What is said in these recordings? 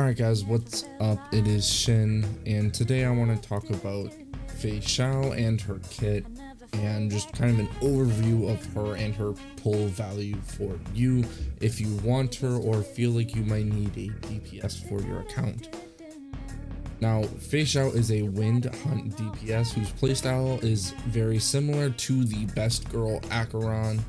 Alright guys, what's up? It is Shin, and today I want to talk about Feixiao and her kit, and just kind of an overview of her and her pull value for you if you want her or feel like you might need a DPS for your account. Now, Feixiao is a wind hunt DPS whose playstyle is very similar to the best girl Acheron.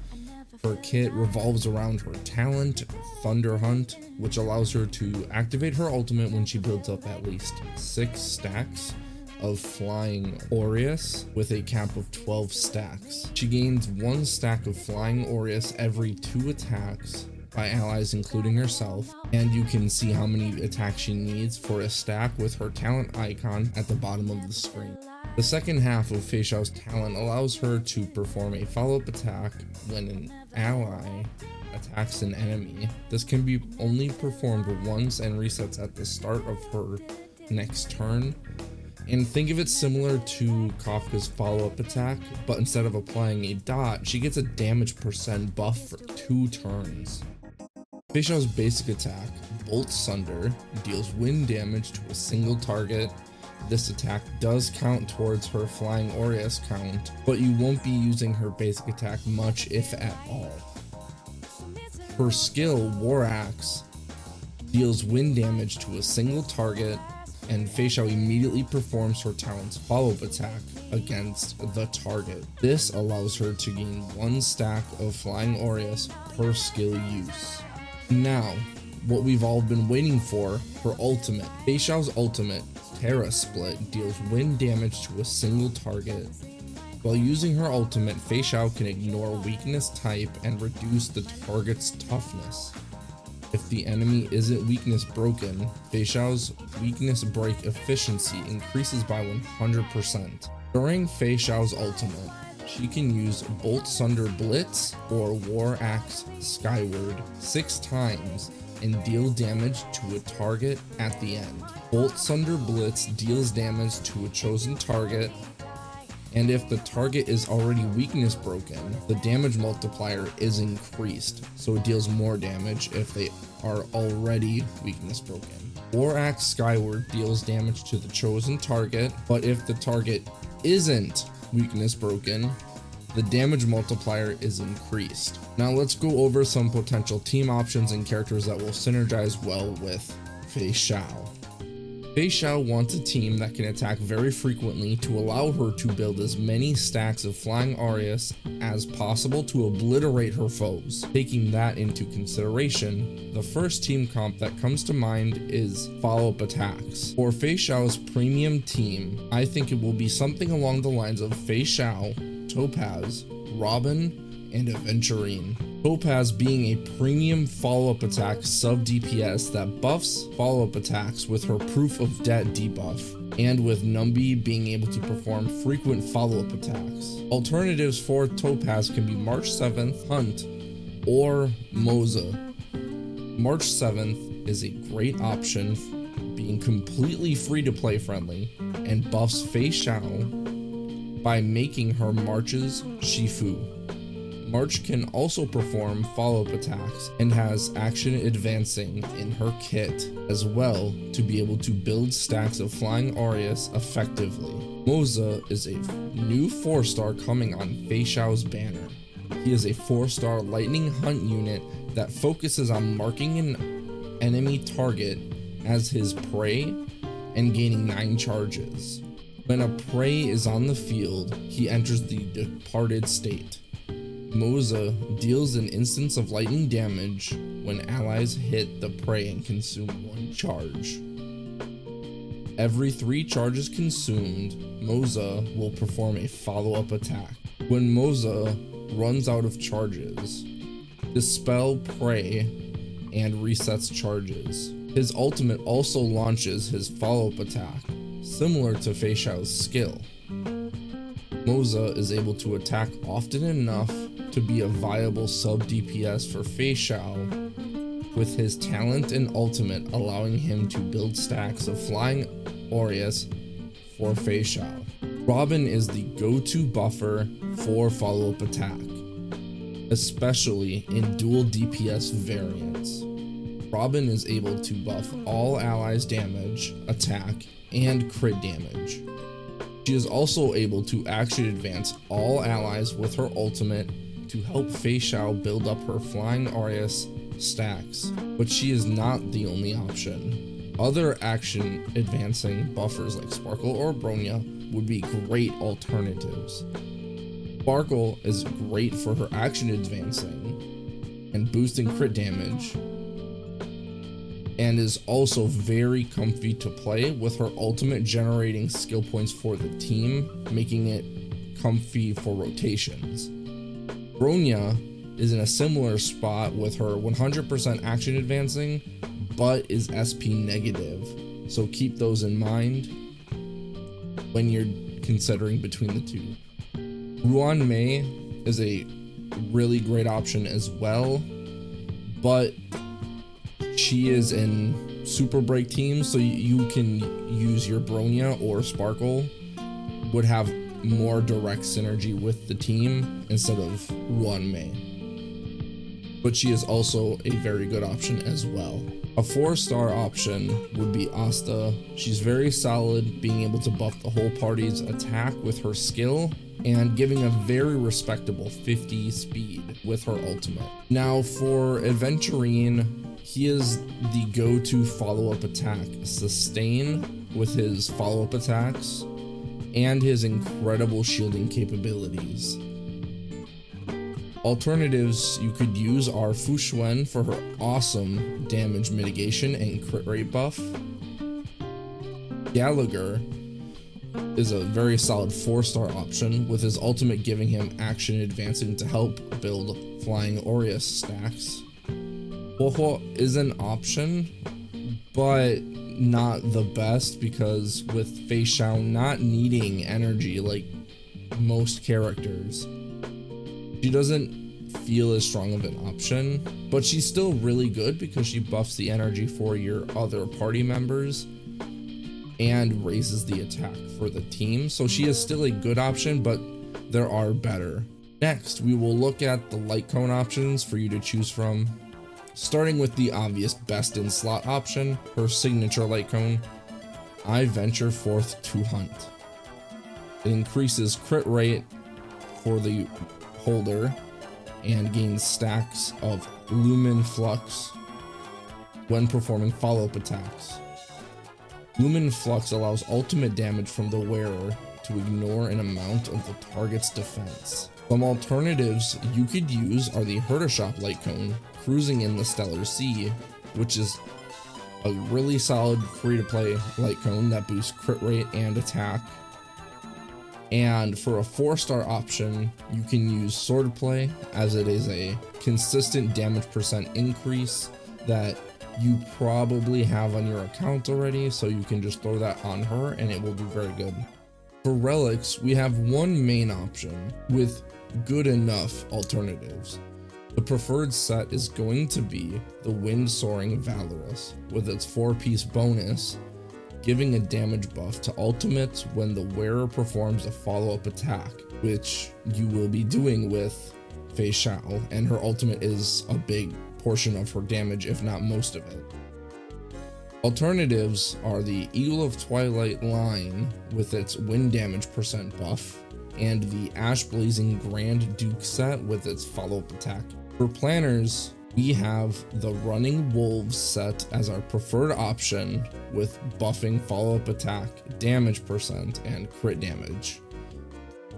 Her kit revolves around her talent, Thunder Hunt, which allows her to activate her ultimate when she builds up at least 6 stacks of Flying Aureus with a cap of 12 stacks. She gains 1 stack of Flying Aureus every 2 attacks by allies including herself, and you can see how many attacks she needs for a stack with her talent icon at the bottom of the screen. The second half of Feixiao's talent allows her to perform a follow-up attack when an ally attacks an enemy. This can be only performed once and resets at the start of her next turn. And think of it similar to Kafka's follow-up attack, but instead of applying a dot, she gets a damage % buff for 2 turns. Feixiao's basic attack, Bolt Sunder, deals wind damage to a single target. This attack does count towards her Flying Aureus count, but you won't be using her basic attack much if at all. Her skill, War Axe, deals wind damage to a single target, and Feixiao immediately performs her talent's follow-up attack against the target. This allows her to gain 1 stack of Flying Aureus per skill use. Now, what we've all been waiting for, her ultimate. Feixiao's ultimate, Terra Split, deals wind damage to a single target. While using her ultimate, Feixiao can ignore weakness type and reduce the target's toughness. If the enemy isn't weakness broken, Feixiao's weakness break efficiency increases by 100%. During Feixiao's ultimate, she can use Bolt Sunder Blitz or War Axe Skyward 6 times and deal damage to a target at the end. Bolt Sunder Blitz deals damage to a chosen target, and if the target is already weakness broken, the damage multiplier is increased, so it deals more damage if they are already weakness broken. War Axe Skyward deals damage to the chosen target, but if the target isn't weakness broken, the damage multiplier is increased. Now let's go over some potential team options and characters that will synergize well with Feixiao. Feixiao wants a team that can attack very frequently to allow her to build as many stacks of Flying Aureus as possible to obliterate her foes. Taking that into consideration, the first team comp that comes to mind is follow-up attacks. For Feixiao's premium team, I think it will be something along the lines of Feixiao, Topaz, Robin, and Aventurine. Topaz being a premium follow-up attack sub DPS that buffs follow-up attacks with her Proof of Debt debuff, and with Numbi being able to perform frequent follow-up attacks. Alternatives for Topaz can be March 7th, Hunt, or Moza. March 7th is a great option, being completely free-to-play friendly, and buffs Feixiao by making her March's Shifu. March can also perform follow-up attacks and has action advancing in her kit as well to be able to build stacks of Flying Aureus effectively. Moza is a new 4-star coming on Feixiao's banner. He is a 4-star lightning hunt unit that focuses on marking an enemy target as his prey and gaining 9 charges. When a prey is on the field, he enters the departed state. Moza deals an instance of lightning damage when allies hit the prey and consume 1 charge. Every 3 charges consumed, Moza will perform a follow-up attack. When Moza runs out of charges, dispel prey and resets charges. His ultimate also launches his follow-up attack, similar to Feixiao's skill. Moza is able to attack often enough to be a viable sub DPS for Feixiao, with his talent and ultimate allowing him to build stacks of Flying Aureus for Feixiao. Robin is the go-to buffer for follow-up attack, especially in dual DPS variants. Robin is able to buff all allies' damage, attack, and crit damage. She is also able to action advance all allies with her ultimate to help Feixiao build up her Flying Aureus stacks, but she is not the only option. Other action advancing buffers like Sparkle or Bronya would be great alternatives. Sparkle is great for her action advancing and boosting crit damage, and is also very comfy to play with her ultimate generating skill points for the team, making it comfy for rotations. Bronya is in a similar spot with her 100% action advancing, but is SP negative, so keep those in mind when you're considering between the two. Ruan-Mei is a really great option as well, but she is in super break teams, so you can use your Bronya or Sparkle would have more direct synergy with the team instead of Ruan-Mei. But she is also a very good option as well. A 4-star option would be Asta. She's very solid, being able to buff the whole party's attack with her skill and giving a very respectable 50 speed with her ultimate. Now for Aventurine, he is the go-to follow-up attack. Sustain with his follow-up attacks and his incredible shielding capabilities. Alternatives you could use are Fu Xuan for her awesome damage mitigation and crit rate buff. Gallagher is a very solid 4-star option, with his ultimate giving him action advancing to help build Flying Aureus stacks. Huohuo is an option, but not the best, because with Feixiao not needing energy like most characters, she doesn't feel as strong of an option, but she's still really good because she buffs the energy for your other party members and raises the attack for the team. So she is still a good option, but there are better. Next, we will look at the light cone options for you to choose from. Starting with the obvious best in slot option, her signature light cone, I venture forth to hunt. It increases crit rate for the holder and gains stacks of Lumen Flux when performing follow-up attacks. Lumen Flux allows ultimate damage from the wearer to ignore an amount of the target's defense. Some alternatives you could use are the Herdershop Light Cone, cruising in the Stellar Sea, which is a really solid free-to-play light cone that boosts crit rate and attack. And for a 4-star option, you can use Swordplay, as it is a consistent damage percent increase that you probably have on your account already, so you can just throw that on her and it will do very good. For relics, we have one main option with good enough alternatives. The preferred set is going to be the Wind Soaring Valorous, with its 4-piece bonus, giving a damage buff to ultimates when the wearer performs a follow-up attack, which you will be doing with Feixiao, and her ultimate is a big portion of her damage, if not most of it. Alternatives are the Eagle of Twilight line with its wind damage percent buff, and the Ash Blazing Grand Duke set with its follow-up attack. For planners, we have the Running Wolves set as our preferred option, with buffing follow-up attack, damage percent, and crit damage.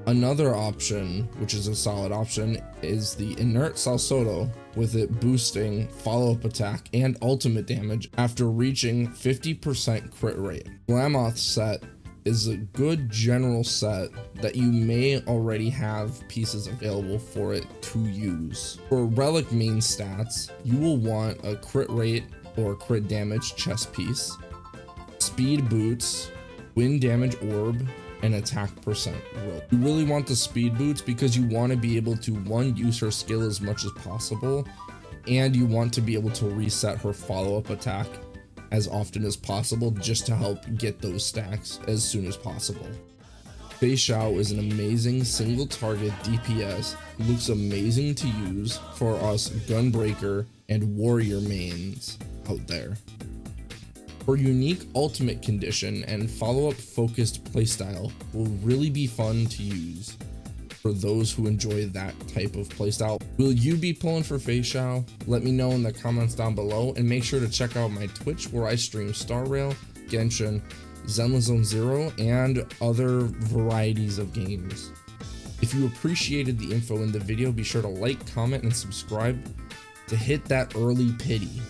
Another option, which is a solid option, is the Inert Salsodo, with it boosting follow-up attack and ultimate damage after reaching 50% crit rate. Glamoth set is a good general set that you may already have pieces available for it to use. For relic main stats, you will want a crit rate or crit damage chest piece, speed boots, wind damage orb, and attack percent rope. You really want the speed boots because you want to be able to, one, use her skill as much as possible, and you want to be able to reset her follow-up attack as often as possible, just to help get those stacks as soon as possible. Feixiao is an amazing single target DPS who looks amazing to use for us Gunbreaker and Warrior mains. out there. Her unique ultimate condition and follow-up focused playstyle will really be fun to use for those who enjoy that type of playstyle. Will you be pulling for Feixiao? Let me know in the comments down below, and make sure to check out my Twitch where I stream Star Rail, Genshin, Zenless Zone Zero, and other varieties of games. If you appreciated the info in the video, be sure to like, comment, and subscribe to hit that early pity.